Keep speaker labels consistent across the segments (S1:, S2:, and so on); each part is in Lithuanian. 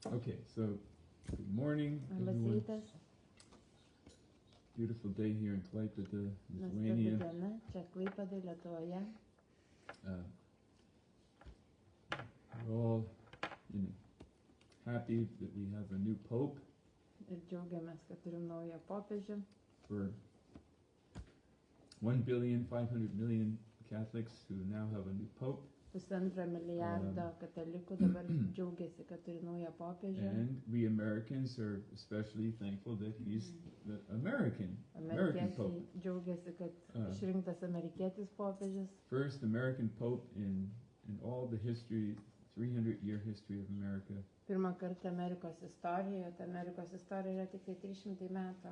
S1: Okay, so good morning,
S2: Labas
S1: everyone.
S2: rytas,
S1: Beautiful day here in Klaipėda,
S2: nuostabi
S1: Lithuania.
S2: diena, čia Klaipėdoje, Lietuvoje.
S1: Uh, we're all, happy that we have a new pope
S2: Ir džiaugiamės, kad turim naują popiežių.
S1: for 1,500,000,000 Catholics who now have a new pope,
S2: 1,5 milijardo katalikų dabar džiaugiasi, kad turi naują popiežių.
S1: and we Americans are especially thankful that he's the American pope.
S2: Amerikiečiai džiaugiasi, kad
S1: Uh.
S2: išrinktas amerikietis popiežius.
S1: First American pope in all the history, 300-year history of America.
S2: Pirmą kartą Amerikos istorijoje, ta Amerikos istorija yra tik tai 300 metų.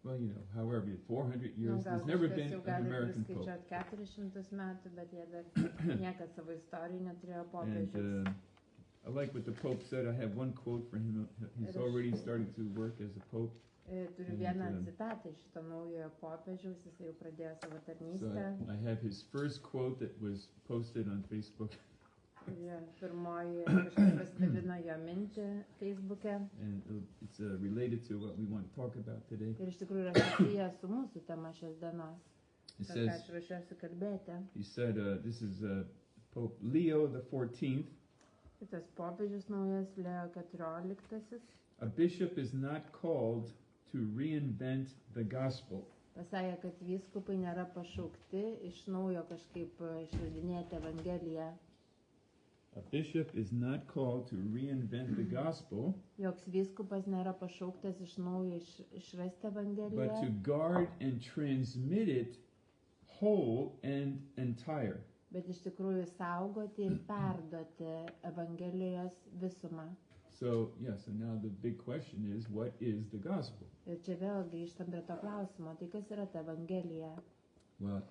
S1: Well, however, 400 years,
S2: Gal
S1: there's never
S2: kažkas
S1: been
S2: jau
S1: an
S2: gali
S1: American pope.
S2: priskaičiuoti 400 metų, bet jie dar niekad savo istorijoje neturėjo
S1: And
S2: popiežiaus.
S1: I like what the Pope said. I have one quote for him. He's already starting to work as a pope.
S2: Turiu vieną citatą iš šito naujojo popiežiaus, jis jau pradėjo savo
S1: So
S2: tarnystę.
S1: I have his first quote that was posted on Facebook.
S2: Ir pirmoji kažkas pasidalino jo mintį Facebook'e.
S1: And it's related to what we want to talk about today.
S2: Ir iš tikrųjų yra susijęs su mūsų tema šios dienos.
S1: It
S2: Ką
S1: says,
S2: aš ruošiuosi kalbėti.
S1: he said, this is Pope Leo the 14th.
S2: Kitas popiežius naujas Leo 14.
S1: A bishop is not called to reinvent the gospel.
S2: Pasakė, kad vyskupai nėra pašaukti iš naujo kažkaip išradinėti Evangeliją.
S1: A bishop is not called to reinvent the gospel,
S2: Joks vyskupas nėra pašauktas iš naujo išrasti
S1: but to
S2: Evangeliją,
S1: guard and transmit it whole and entire.
S2: bet iš tikrųjų saugoti ir perduoti Evangelijos visumą.
S1: So now the big question is, what is the gospel?
S2: Ir čia vėl grįžtam prie to klausimo, tai kas yra ta Evangelija?
S1: Well,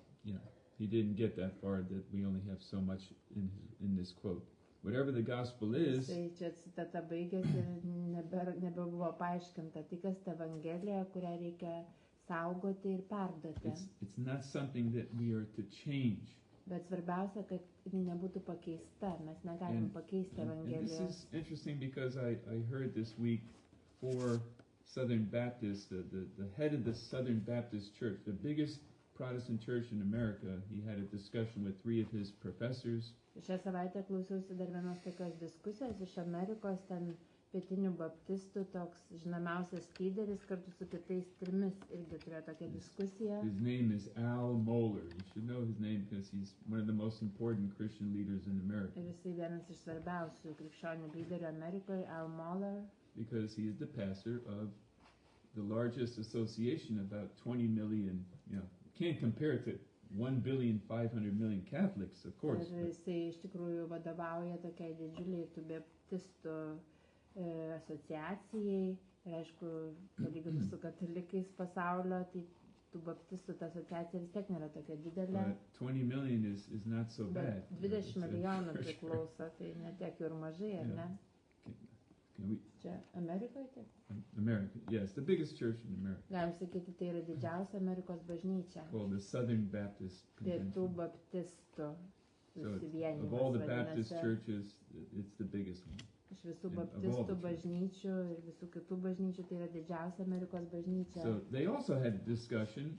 S1: he didn't get that far that we only have so much in this quote. Whatever the gospel is,
S2: Tai čia citata baigėsi ir nebebuvo paaiškinta, tai kas ta Evangelija, kurią reikia saugoti ir perduoti.
S1: it's not something that we are to change.
S2: Bet svarbiausia, kad ji nebūtų pakeista, mes negalime pakeisti
S1: And this
S2: Evangelijos.
S1: is interesting because I heard this week 4 Southern Baptists, the head of the Southern Baptist Church, the biggest Protestant church in America, he had a discussion with 3 of his professors.
S2: Šią savaitę klausiausi dar vienos tokios diskusijos iš Amerikos, ten pietinių baptistų toks žinomiausias lyderis kartu su kitais 3 irgi turėjo tokią diskusiją.
S1: His name is Al Mohler. You should know his name because he's one of the most important Christian leaders in America.
S2: Ir jisai vienas iš svarbiausių krikščionių lyderių Amerikoje, Al Mohler,
S1: Because he is the pastor of the largest association, about 20 million, can't compare it to 1,500,000,000 Catholics, of course.
S2: ir jisai iš tikrųjų vadovauja tokiai didžiuliai tų baptistų asociacijai. Ir aišku, palyginus su katalikais pasaulio, tai tų baptistų ta asociacija vis tiek nėra tokia didelė.
S1: But 20 million is not so bad.
S2: Bet 20 milijonų
S1: For sure.
S2: priklauso, tai netiek jau ir mažai, ar ne?
S1: Can we,
S2: Čia Amerikoje taip.
S1: America, yes, the biggest church in America,
S2: Galim sakyti, tai yra didžiausia Amerikos bažnyčia.
S1: called the Southern Baptist
S2: Pietų
S1: Convention.
S2: baptistų
S1: So
S2: susivienimas
S1: of all the Baptist
S2: vadinasi.
S1: churches, it's the biggest one.
S2: Iš visų
S1: of all the
S2: baptistų
S1: churches.
S2: bažnyčių ir visų kitų bažnyčių, tai yra didžiausia Amerikos bažnyčia.
S1: So they also had a discussion.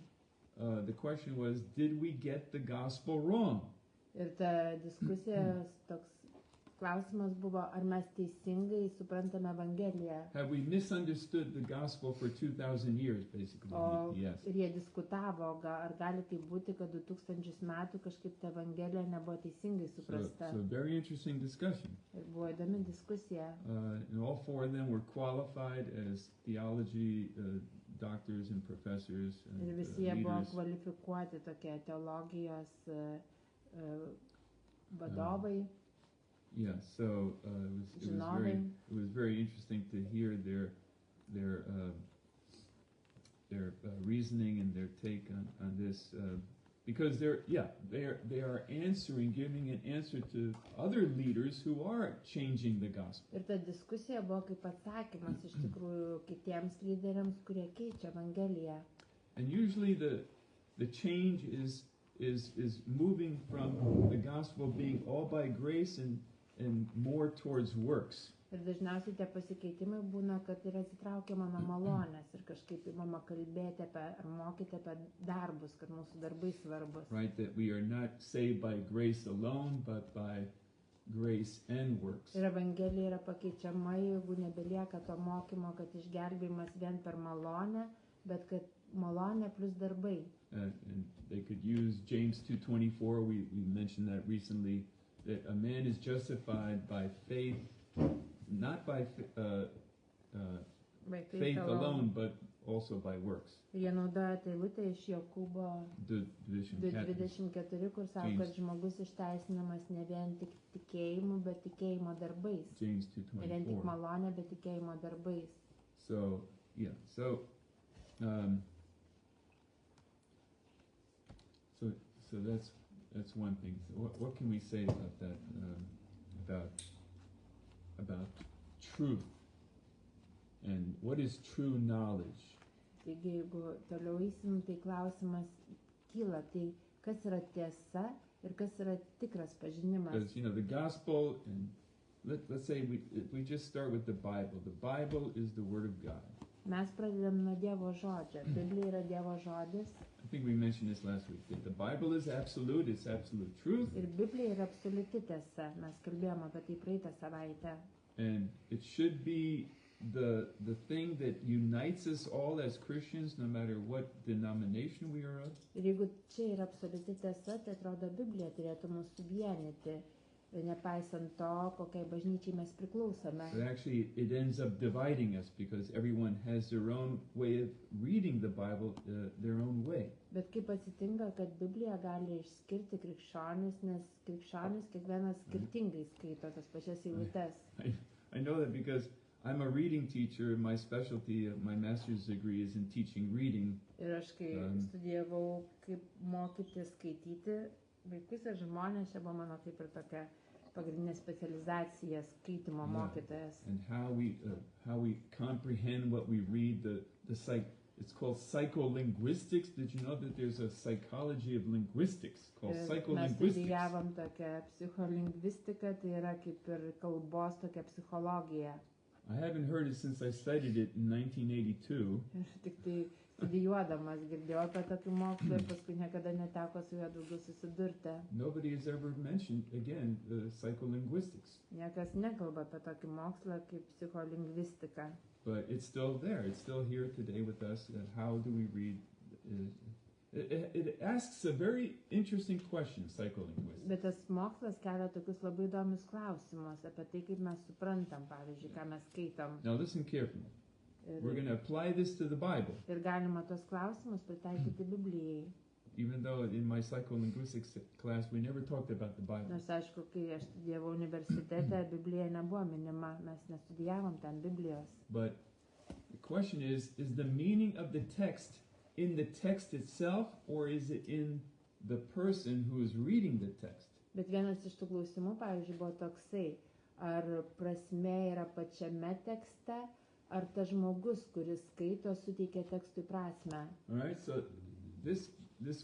S1: The question was, did we get the gospel wrong?
S2: Ir ta diskusija, toks klausimas buvo, ar mes teisingai suprantame Evangeliją.
S1: Have we misunderstood the gospel for 2,000 years, basically?
S2: O
S1: He asked.
S2: ir jie diskutavo, ar gali tai būti, kad 2000 metų kažkaip ta Evangelija nebuvo teisingai suprasta.
S1: So very interesting discussion.
S2: Ir buvo įdomi diskusija.
S1: And all 4 of them were qualified as theology doctors and professors
S2: Ir
S1: and
S2: visi jie buvo
S1: leaders.
S2: kvalifikuoti tokie teologijos vadovai.
S1: Yeah, so it was very interesting to hear their reasoning and their take on this because they are answering, giving an answer to other leaders who are changing the gospel.
S2: Ir ta diskusija buvo kaip atsakymas iš tikrųjų kitiems lyderiams, kurie keičia Evangeliją.
S1: And usually the change is moving from the gospel being all by grace and more towards works.
S2: Ir dažniausiai tie pasikeitimai būna, kad yra atsitraukiama nuo malonės ir kažkaip įmama kalbėti apie ar mokyti apie darbus, kad mūsų darbai svarbus.
S1: Right? That we are not saved by grace alone, but by grace and works.
S2: Ir Evangelija yra pakeičiama, jeigu nebelieka to mokymo, kad išgelbėjimas vien per malonę, bet kad malonė plus darbai.
S1: And they could use James 2:24. We mentioned that recently, that a man is justified by faith, not by faith alone, but also by works.
S2: Ir jie naudoja tą eilutę iš Jokūbo 2:24, kur sako, kad žmogus išteisinamas ne vien tik tikėjimu, bet tikėjimo darbais.
S1: James
S2: Ne vien tik
S1: 2:24.
S2: malonė, bet tikėjimo darbais.
S1: So yeah, so that's one thing. So what can we say about that? About truth, and what is true knowledge?
S2: Taigi, jeigu toliau eisim, tai klausimas kyla, tai kas yra tiesa ir kas yra tikras pažinimas.
S1: Because the gospel, and let's say we just start with the Bible. The Bible is the Word of God.
S2: Mes pradedam nuo Dievo žodžio. Biblija yra Dievo žodis.
S1: I think we mentioned this last week. That the Bible is absolute. It's absolute truth.
S2: Ir Biblija yra absoliuti tiesa. Mes kalbėjome apie tai praeitą savaitę.
S1: And it should be the thing that unites us all as Christians, no matter what denomination we are of.
S2: Ir jeigu čia yra absoliuti tiesa, tai atrodo Biblija turėtų mus suvienyti, nepaisant to, kokiai bažnyčiai mes priklausome.
S1: But actually, it ends up dividing us because everyone has their own way of reading the Bible, their own way.
S2: Bet kaip atsitinka, kad Biblija gali išskirti krikščionis, nes krikščionis kiekvienas skirtingai skaito tas pačias eilutes.
S1: I know that because I'm a reading teacher. My specialty, my master's degree is in teaching reading.
S2: Ir aš kai studijavau, kaip mokyti skaityti vaikus ir žmonės, čia buvo mano kaip ir tokia pagrindinė specializacija, skaitimo mokytojas.
S1: And how we comprehend what we read, it's called psycholinguistics. Did you know that there's a psychology of linguistics called psycholinguistics?
S2: Mes studijavom tokią psicholingvistiką, tai yra kaip ir kalbos tokia psichologija.
S1: I haven't heard it since I studied it in 1982.
S2: Ir tik tai studijuodamas girdėjau apie tokį mokslą ir paskui niekada neteko su juo daugiau susidurti.
S1: Nobody has ever mentioned, again, psycholinguistics.
S2: Niekas nekalba apie tokį mokslą kaip psicholingvistika.
S1: But it's still there. It's still here today with us. How do we read? It asks a very interesting question, psycholinguistics.
S2: Bet tas mokslas kelia tokius labai įdomius klausimus apie tai, kaip mes suprantam, pavyzdžiui, ką mes skaitom.
S1: Now listen carefully. We're going to apply this to the Bible.
S2: Ir galima tos klausimus pritaikyti Biblijai.
S1: Even though in my psycholinguistics class we never talked about the Bible.
S2: Nors aišku, kai aš studijavau universitete, Biblija nebuvo minima, mes nestudijavom ten Biblijos.
S1: But the question is the meaning of the text in the text itself, or is it in the person who is reading the text?
S2: Bet vienas iš tų klausimų, pavyzdžiui, buvo toksai, ar prasmė yra pačiame tekste, ar tas žmogus, kuris skaito, suteikia tekstui prasmę.
S1: All right, so this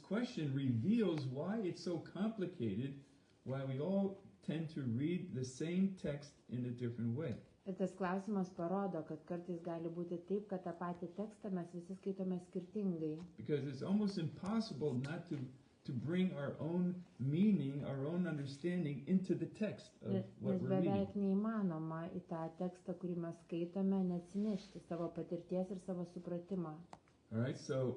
S1: question reveals why it's so complicated, why we all tend to read the same text in a different way.
S2: Ir tas klausimas parodo, kad kartais gali būti taip, kad tą patį tekstą mes visi skaitome skirtingai.
S1: Because it's almost impossible not to bring our own meaning, our own understanding into the text of what we're reading.
S2: Nes beveik neįmanoma į tą tekstą, kurį mes skaitome, neatsinešti savo patirties ir savo supratimą.
S1: All right, so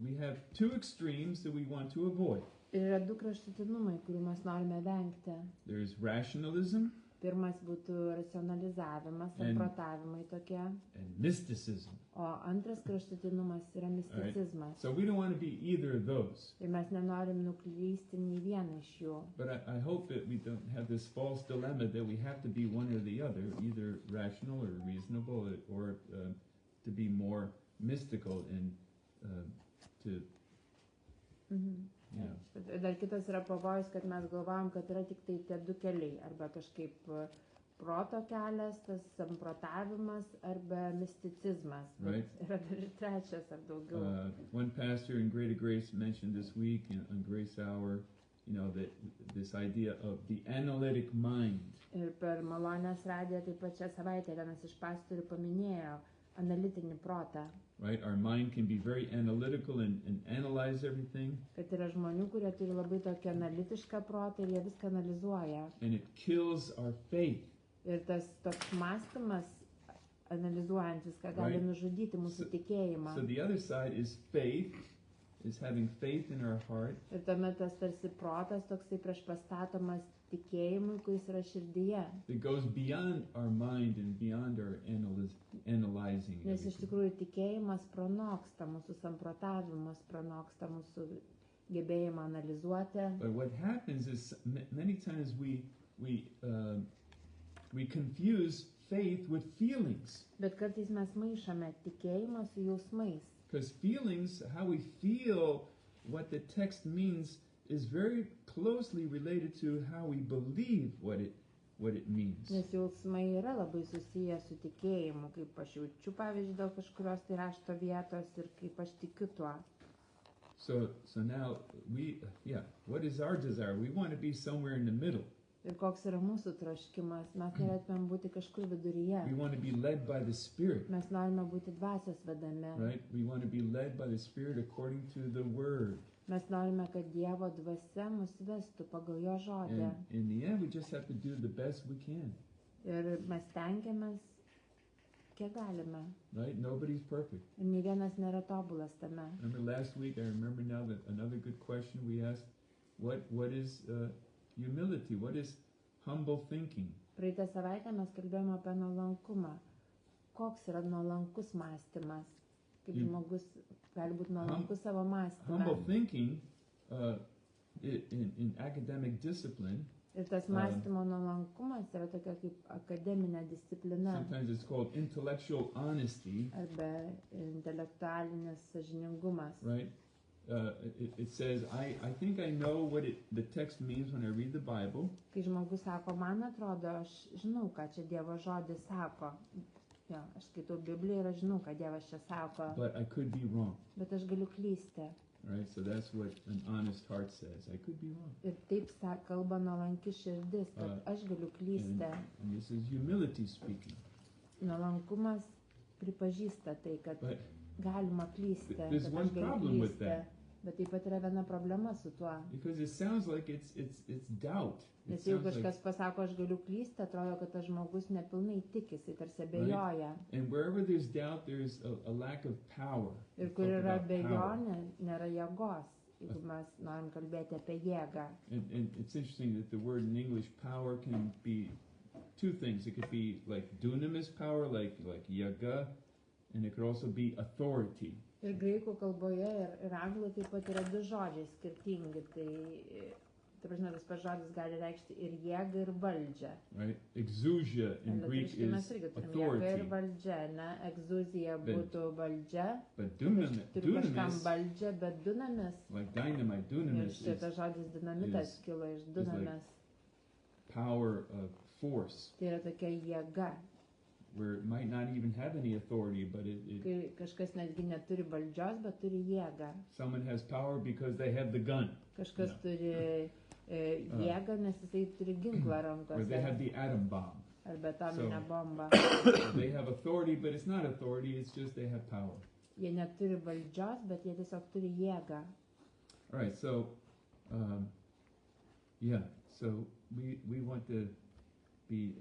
S1: we have two extremes that we want to avoid.
S2: Ir yra du kraštutinumai, kurių mes norime vengti.
S1: There is rationalism.
S2: Pirmas būtų racionalizavimas, samprotavimai tokie.
S1: And mysticism.
S2: O antras kraštutinumas yra misticizmas.
S1: Right. So we don't want to be either of those.
S2: Ir mes nenorim nuklysti nei vieną iš jų.
S1: But I hope that we don't have this false dilemma that we have to be one or the other, either rational or reasonable, or to be more mystical and to.
S2: Dar kitas yra pavojus, kad mes galvojam, kad yra tik tai tie du keliai, arba kažkaip proto kelias, tas samprotavimas, arba misticizmas.
S1: Right.
S2: Yra dar ir trečias ar daugiau.
S1: One pastor in Greater Grace mentioned this week on Grace Hour that this idea of the analytic mind.
S2: Ir per Malonės radiją taip pat šią savaitę vienas iš pastorių paminėjo analitinį protą.
S1: Right? Our mind can be very analytical and analyze everything.
S2: Kad yra žmonių, kurie turi labai tokį analitišką protą ir jie viską analizuoja.
S1: And it kills our faith.
S2: Ir tas toks mąstymas, analizuojant viską, gali
S1: Right.
S2: nužudyti mūsų tikėjimą.
S1: So the other side is faith, is having faith in our heart.
S2: Ir tuomet tas tarsi protas toksai priešpastatomas tikėjimui, kuris yra širdyje.
S1: That goes beyond our mind and beyond our analyzing.
S2: Nes iš
S1: everything.
S2: tikrųjų tikėjimas pranoksta mūsų samprotavimus, pranoksta mūsų gebėjimą analizuoti.
S1: But what happens is many times we confuse faith with feelings.
S2: Bet kartais mes maišome tikėjimą su jausmais.
S1: Because feelings, how we feel what the text means, is very closely related to how we believe what it means.
S2: Nes jausmai yra labai susiję su tikėjimu, kaip aš jaučiu, pavyzdžiui, dėl kažkurios tai rašto vietos ir kaip aš tikiu tuo.
S1: So now what is our desire? We want to be somewhere in the middle.
S2: Ir koks yra mūsų troškimas, mes norėtumėm būti kažkur viduryje.
S1: We want to be led by the Spirit,
S2: Mes norime būti dvasios vedami.
S1: right? We want to be led by the Spirit according to the Word.
S2: Mes norime, kad Dievo dvasia mus vestų pagal jo žodį.
S1: And in the end, we just have to do the best we can,
S2: Ir mes tenkiamės, kiek galime.
S1: right? Nobody's perfect.
S2: Ir nei vienas nėra tobulas tame.
S1: Remember last week, I remember now that another good question we asked, what is humility? What is humble thinking?
S2: Praeitą savaitę mes kalbėjome apie nuolankumą. Koks yra nuolankus mąstymas? Kaip žmogus gali būti nuolankus savo mąstymą.
S1: Humble thinking in academic discipline,
S2: Ir tas mąstymo nuolankumas yra tokia kaip akademinė disciplina
S1: sometimes it's called intellectual honesty,
S2: arba intelektualinis sąžiningumas.
S1: right? It says, I think I know what the text means when I read the Bible,
S2: Kai žmogus sako, man atrodo, aš žinau, ką čia Dievo žodis sako. Jo, aš skaitau Bibliją ir aš žinau, ką Dievas čia sako,
S1: but I could be wrong,
S2: bet aš galiu klysti.
S1: right? So that's what an honest heart says. I could be wrong.
S2: Ir taip kalba nuolanki širdis, kad aš galiu klysti.
S1: And this is humility speaking.
S2: Nuolankumas pripažįsta tai, kad
S1: But
S2: galima klysti, kad
S1: there's
S2: aš
S1: one
S2: galiu
S1: problem with
S2: klysti.
S1: that.
S2: Bet taip pat yra viena problema su tuo.
S1: because it sounds like it's doubt. It
S2: Nes jeigu
S1: sounds
S2: kažkas
S1: like,
S2: pasako, aš galiu klysti, atrodo, kad tas žmogus nepilnai tikisi, tarsi abejoja.
S1: and wherever there's doubt, there's a lack of power.
S2: Ir
S1: We
S2: kur
S1: talk
S2: yra
S1: about power.
S2: abejonė, nėra jėgos, jeigu mes norim kalbėti apie jėgą.
S1: And it's interesting that the word in English power can be two things. It could be like dunamis power, like yaga, and it could also be authority.
S2: Ir graikų kalboje ir anglų taip pat yra du žodžiai skirtingi. Tai prasme, tas pats žodis gali reikšti ir jėgą, ir valdžią.
S1: Right? Exousia in Greek
S2: Lietuviškai mes
S1: is
S2: irgi turim jėgą ir
S1: authority.
S2: valdžia, ne? Egzuzija
S1: Bet-
S2: būtų valdžia.
S1: But
S2: Turiu kažkam
S1: dunamis,
S2: valdžią, bet dunamis.
S1: like dynamite,
S2: Ir
S1: dunamis
S2: šitas
S1: is
S2: žodis dinamitas kilo iš dunamis.
S1: power of force,
S2: Tai yra tokia jėga,
S1: where it might not even have any authority, but
S2: kai kažkas netgi neturi valdžios, bet turi jėgą.
S1: someone has power because they have the gun,
S2: Kažkas
S1: Yeah.
S2: turi jėgą, nes jisai turi ginklą
S1: or they have
S2: rankose.
S1: the atom bomb.
S2: Arba atominę
S1: So-
S2: bombą.
S1: So they have authority, but it's not authority, it's just they have power.
S2: Jie neturi valdžios, bet jie tiesiog turi jėgą.
S1: All right, so, so we want to be,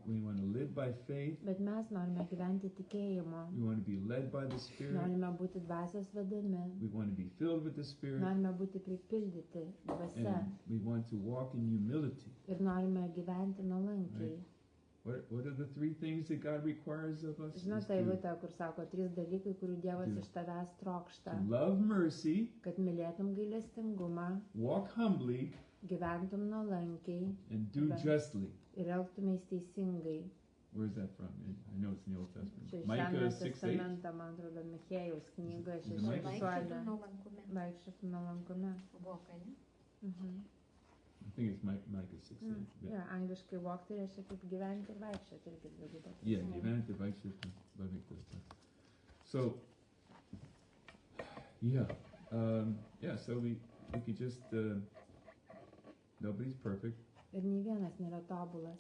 S1: we want to live by faith,
S2: Bet mes norime gyventi tikėjimu.
S1: we want to be led by the Spirit,
S2: Norime būti dvasios vedami.
S1: we want to be filled with the Spirit,
S2: Norime būti pripildyti dvasia.
S1: and we want to walk in humility.
S2: Ir norime gyventi nuolankiai.
S1: What are the three things that God requires of us? Is
S2: Žinote, eilutę, kur sako 3 dalykai, kurių Dievas
S1: to-
S2: iš tavęs trokšta.
S1: to love mercy,
S2: Kad mylėtum gailestingumą,
S1: walk humbly,
S2: gyventum nuolankiai
S1: and do
S2: Right.
S1: justly.
S2: ir elgtumės teisingai.
S1: Where's that from? I know it's in the Old
S2: Čia
S1: Testament.
S2: iš
S1: Micah
S2: Senojo
S1: 6:8.
S2: testamento, man atrodo, Michėjaus knygoje
S1: Is it Micah?
S2: 6:8.
S3: Vaikščioti nuolankume.
S2: Vaikščioti nuolankume.
S3: Walk, ne?
S1: I think it's Micah 6:8.
S2: Ja, angliškai walk tai reiškia kaip gyventi ir vaikščioti irgi dviguba.
S1: Yeah, gyventi, vaikščioti, loving this. So, so we could just Nobody's perfect.
S2: Ir nei vienas nėra tobulas.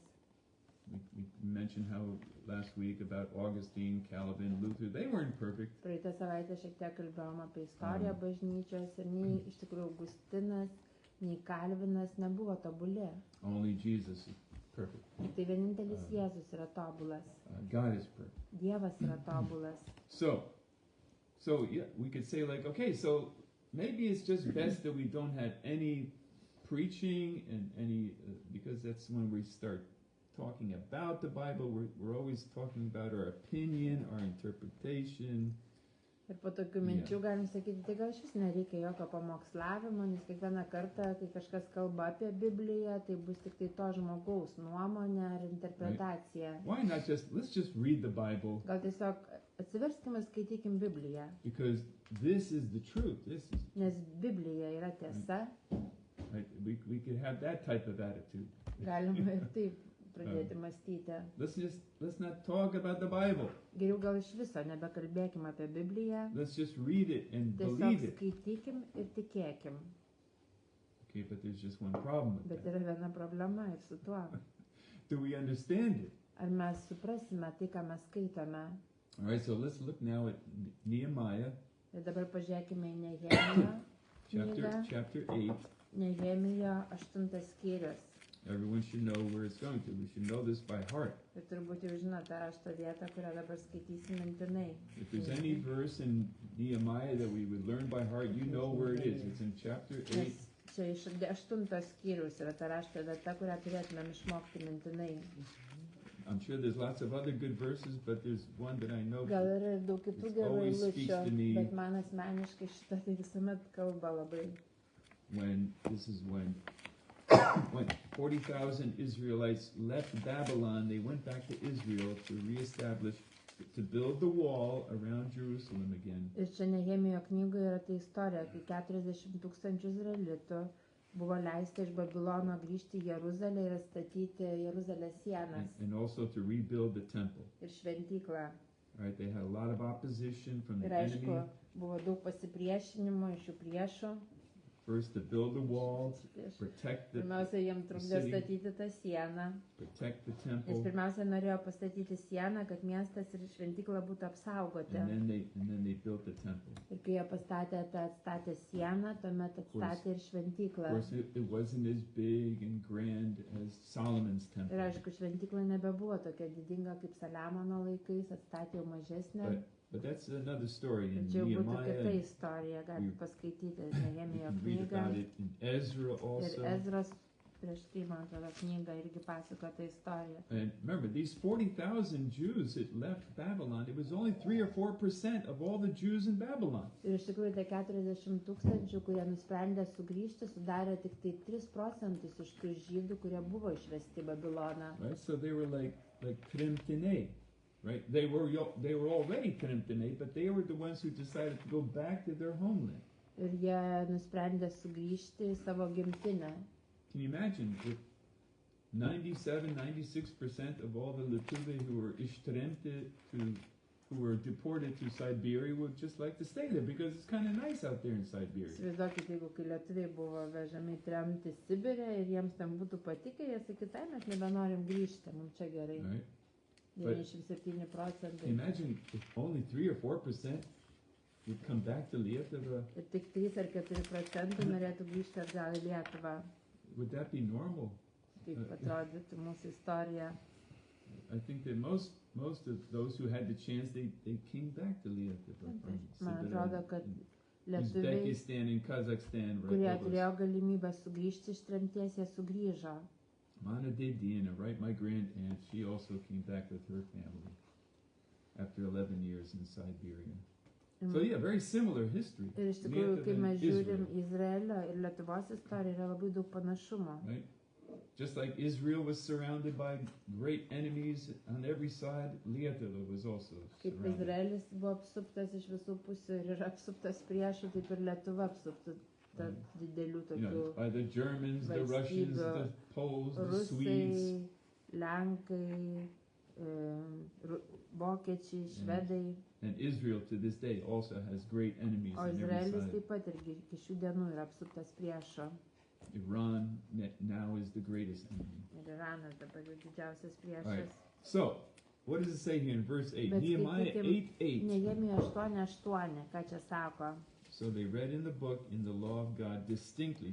S1: We mentioned how last week about Augustine, Calvin, Luther, they weren't perfect.
S2: Praeitą savaitę šiek tiek kalbėjom apie istoriją bažnyčios ir nei iš tikrųjų Augustinas, nei Kalvinas nebuvo tobuli.
S1: Only Jesus is perfect.
S2: Tai vienintelis Jėzus yra tobulas.
S1: God is perfect.
S2: Dievas yra tobulas.
S1: So yeah, we could say like, okay, so maybe it's just best that we don't have any preaching and any, because that's when we start talking about the Bible. We're always talking about our opinion, our interpretation.
S2: Ir po tokių minčių galim sakyti, tai gal šis nereikia jokio pamokslavimo, nes kiekvieną kartą, kai kažkas kalba apie Bibliją, tai bus tik tai to žmogaus nuomonė ar interpretacija.
S1: Why not let's just read the Bible?
S2: Gal tiesiog atsiverskime ir skaitykim Bibliją.
S1: Because this is the truth.
S2: Nes Biblija yra tiesa.
S1: Right? We could have that type of attitude.
S2: Galima ir taip pradėti mąstyti.
S1: Let's not talk about the Bible.
S2: Geriau gal iš viso nebekalbėkim apie Bibliją.
S1: Let's just read it and
S2: Tiesiog
S1: believe it.
S2: skaitykim ir tikėkim.
S1: Okay, but there's just one problem with
S2: Bet
S1: that.
S2: yra viena problema ir su tuo.
S1: Do we understand it?
S2: Ar mes suprasime tai, ką mes skaitome?
S1: All right, so let's look now at Nehemiah
S2: Ir dabar pažiūrėkime į Nehemiją knygą.
S1: chapter 8.
S2: Nehemijo 8 skyrius.
S1: Everyone should know where it's going to. We should know this by heart.
S2: Ir turbūt jau žinote rašto vietą, kurią dabar skaitysim mintinai.
S1: If there's any verse in Nehemiah that we would learn by heart, you know where it is. It's in chapter 8.
S2: Nes čia iš 8 skyrius yra ta rašto vieta, kurią turėtumėm išmokti mintinai.
S1: I'm sure there's lots of other good verses, but there's one that I know.
S2: Gal yra ir daug kitų
S1: It
S2: gerų
S1: always speaks
S2: eilučių,
S1: to me.
S2: bet man asmeniškai šitą tai visuomet kalba labai.
S1: When 40,000 Israelites left Babylon, they went back to Israel to reestablish, to build the wall around Jerusalem again.
S2: Ir čia Nehemijo knygoje yra ta istorija, kai 40 000 izraelitų buvo leista iš Babilono grįžti į Jeruzalę ir statyti Jeruzalės sienas
S1: And also to rebuild the temple.
S2: ir šventyklą.
S1: All right, they had a lot of opposition from the
S2: Ir aišku,
S1: enemy.
S2: buvo daug pasipriešinimo iš jų priešų.
S1: First to build the wall, protect the
S2: Pirmiausia, jiems trukdė
S1: city.
S2: statyti tą sieną.
S1: protect the
S2: Jis
S1: temple,
S2: pirmiausia norėjo pastatyti sieną, kad miestas ir šventykla būtų apsaugoti.
S1: and then they built the temple.
S2: Ir kai jie atstatė sieną, tuomet atstatė ir
S1: Of
S2: šventyklą.
S1: course, it wasn't as big and grand as Solomon's
S2: Ir
S1: temple,
S2: aišku, šventykla nebebuvo tokia didinga kaip Saliamono laikais, atstatė jau mažesnę.
S1: but that's another story in
S2: Čia jau būtų kita
S1: Nehemiah.
S2: istorija, galite paskaityti
S1: You
S2: Nehemijo
S1: can read
S2: knygą.
S1: about it in Ezra
S2: Ir
S1: also.
S2: Ezros prieš tai, man atrodo, knygą irgi pasako tą istoriją.
S1: And remember, these 40,000 Jews that left Babylon, it was only 3 or 4% of all the Jews in Babylon.
S2: Ir iš tikrųjų tie 40 000, kurie nusprendė sugrįžti, sudarė tik tai 3 procentus iš tų žydų, kurie buvo išvesti į Babiloną.
S1: Right? So they were like Trimtene, right? They were already Trimtene, but they were the ones who decided to go back to their homeland.
S2: Ir jie nusprendė sugrįžti į savo gimtinę.
S1: Can you imagine if 96% of all the Lietuviai who were ištremti who were deported to Siberia would just like to stay there because it's kind of nice out there in Siberia.
S2: Įsivaizduokit, jeigu kai lietuviai buvo vežami tremti Sibirę ir jiems ten būtų patikę, jie sakytų, ai, mes nebenorim grįžti, mums čia gerai.
S1: Right?
S2: 97 procentai.
S1: Imagine if only 3 or 4% would come back to Lietuva.
S2: Ir tik 3 ar 4 procentai norėtų grįžti atgal į Lietuvą.
S1: Would that be normal?
S2: Kaip atrodytų mūsų istorija.
S1: I think that most of those who had the chance, they came back to Lietuva from
S2: Man
S1: Siberia,
S2: atrodo, kad lietuviai,
S1: Uzbekistan and Kazakhstan,
S2: kurie
S1: right?
S2: turėjo galimybę sugrįžti iš tremties, jie sugrįžo.
S1: Mana Dedina, right? My grand aunt, she also came back with her family after 11 years in Siberia. So yeah, very similar history.
S2: Ir iš tikrųjų, kai
S1: Lietuva
S2: mes
S1: and
S2: žiūrim
S1: Israel,
S2: Izraelio ir Lietuvos istoriją, yra labai daug panašumo.
S1: right? Just like Israel was surrounded by great enemies on every side, Lietuva was also
S2: Kaip
S1: surrounded.
S2: Izraelis buvo apsuptas iš visų pusių ir yra apsuptas priešų, taip ir Lietuva apsupta didelių
S1: You
S2: tokių
S1: know, by the Germans, the Russians, the Poles, the Swedes.
S2: Rusai, Lenkai, Vokiečiai, Švedai,
S1: And Israel to this day also has great enemies
S2: o
S1: on every
S2: Izraelis
S1: side.
S2: taip pat irgi iki šių dienų yra apsuptas priešo.
S1: Iran now is the greatest enemy.
S2: Ir Iranas dabar jau didžiausias
S1: Right.
S2: priešas.
S1: So, what does it say here in verse 8?
S2: Bet
S1: Nehemiah
S2: skaitykim
S1: 8:8.
S2: Nehemijo 8:8, ką čia sako.
S1: So they read in the book, in the law of God, distinctly.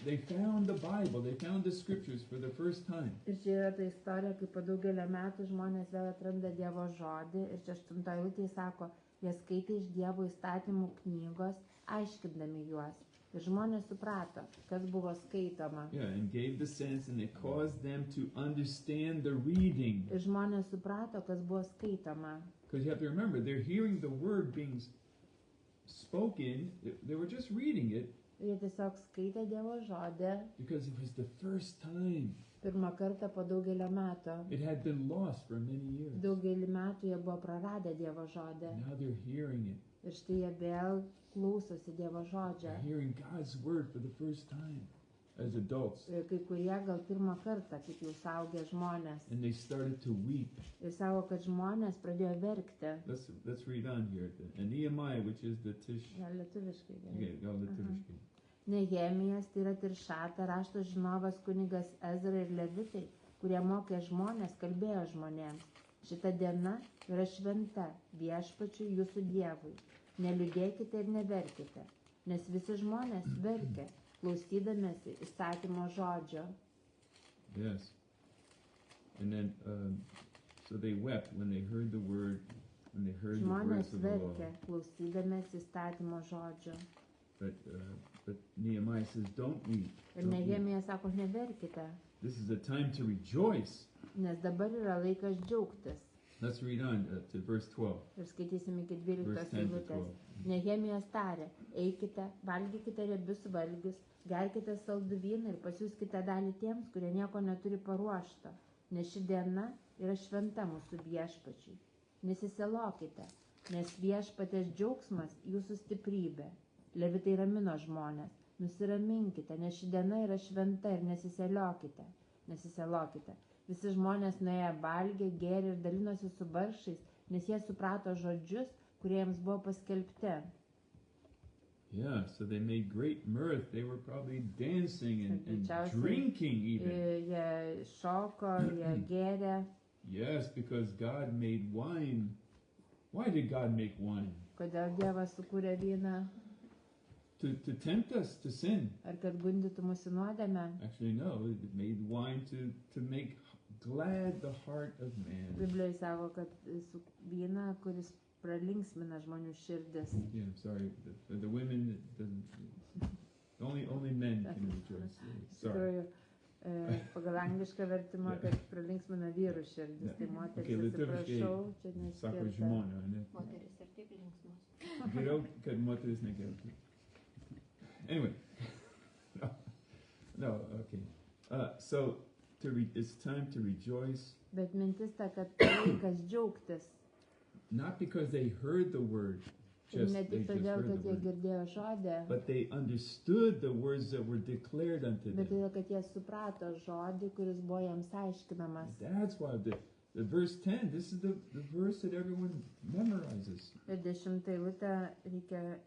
S1: They found the Bible, they found the scriptures for the first time.
S2: Ir čia yra ta istorija, kai po daugelio metų žmonės vėl atranda Dievo žodį. Ir čia 8 eilutėje sako, jie skaitė iš Dievo įstatymų knygos, aiškindami juos. Ir žmonės suprato, kas buvo skaitoma.
S1: Yeah, and gave the sense, and it caused them to understand the reading.
S2: Ir žmonės suprato, kas buvo skaitoma.
S1: Because you have to remember, they're hearing the word being spoken, they were just reading it
S2: Ir jie tiesiog skaitė Dievo žodį
S1: because it was the first time.
S2: pirmą kartą po daugelio metų.
S1: It had been lost for many years.
S2: Daugelį metų jie buvo praradę Dievo žodį.
S1: Now they're hearing it.
S2: Ir štai jie vėl klausosi Dievo žodžio.
S1: They're hearing God's word for the first time as adults.
S2: Ir kai kurie gal pirmą kartą, kaip jau suaugę žmonės.
S1: And they started to weep.
S2: Ir sako, kad žmonės pradėjo verkti.
S1: Let's read on here. And Nehemiah, which is the Tish.
S2: Gal lietuviškai gerai.
S1: Okay, go Liturgiškai.
S2: Nehemijas, tai yra Tiršata, rašto žinovas kunigas Ezra ir Levitai, kurie mokė žmonės, kalbėjo žmonėms. Šita diena yra šventa viešpačiui jūsų Dievui. Neliūdėkite ir neverkite, nes visi žmonės verkia, klausydamėsi įstatymo žodžio.
S1: Yes. And then, so they wept when they heard the word, when they heard the
S2: Žmonės
S1: words of the law.
S2: verkia, klausydamėsi įstatymo žodžio.
S1: But Nehemiah says, don't weep.
S2: Ir
S1: Don't weep.
S2: Nehemija sako, neverkite,
S1: This is a time to rejoice.
S2: nes dabar yra laikas džiaugtis.
S1: Let's read on to verse 12.
S2: Ir skaitysim iki
S1: Verse
S2: 12
S1: 10 to
S2: eilutės.
S1: 12.
S2: Nehemijas tarė, eikite, valgykite riebius valgius, gerkite saldų vyną ir pasiųskite dalį tiems, kurie nieko neturi paruošto, nes ši diena yra šventa mūsų viešpačiui. Nesiselokite, nes viešpatės džiaugsmas jūsų stiprybė. Levitai ramino žmonės, nusiraminkite, nes ši diena yra šventa ir nesiselokite. Visi žmonės nuėjo valgė, gėrė ir dalinosi su vargšais, nes jie suprato žodžius, kurie jiems buvo paskelbti.
S1: Yeah, so they made great mirth. They were probably dancing and
S2: Greičiausiai,
S1: drinking even.
S2: Jie šoko, jie gėrė.
S1: Yes, because God made wine. Why did God make wine?
S2: Kodėl Dievas sukūrė vyną?
S1: To tempt us to sin.
S2: Ar kad gundytų mūsų nuodėmę?
S1: Actually, no. It made wine to make glad the heart of man.
S2: Biblijoje sako, kad vyną, kuris pralinksmina žmonių širdis.
S1: Yeah, I'm sorry. The women, only men can rejoice.
S2: Iš
S1: Sorry.
S2: tikrųjų, pagal anglišką vertimą, kad pralinksmina vyrų širdis. Tai moteris,
S1: Okay, lietuviškai
S2: atsiprašau, čia
S1: Sako
S2: neskirta.
S1: žmona, ne?
S3: Moteris ir taip linksmos.
S1: Geriau, kad moteris negertų. Anyway. No, okay. So, it's time to rejoice,
S2: Bet mintis ta, kad laikas džiaugtis.
S1: not because they heard the word,
S2: Ir
S1: just
S2: ne
S1: they
S2: tik
S1: just
S2: todėl,
S1: heard
S2: kad
S1: the
S2: jie
S1: word,
S2: girdėjo žodį,
S1: but they understood the words that were declared unto
S2: bet
S1: them.
S2: todėl, kad jie suprato žodį, kuris buvo jiems aiškinamas.
S1: That's why the verse 10, this is the verse that everyone memorizes.
S2: Ir 10 eilutę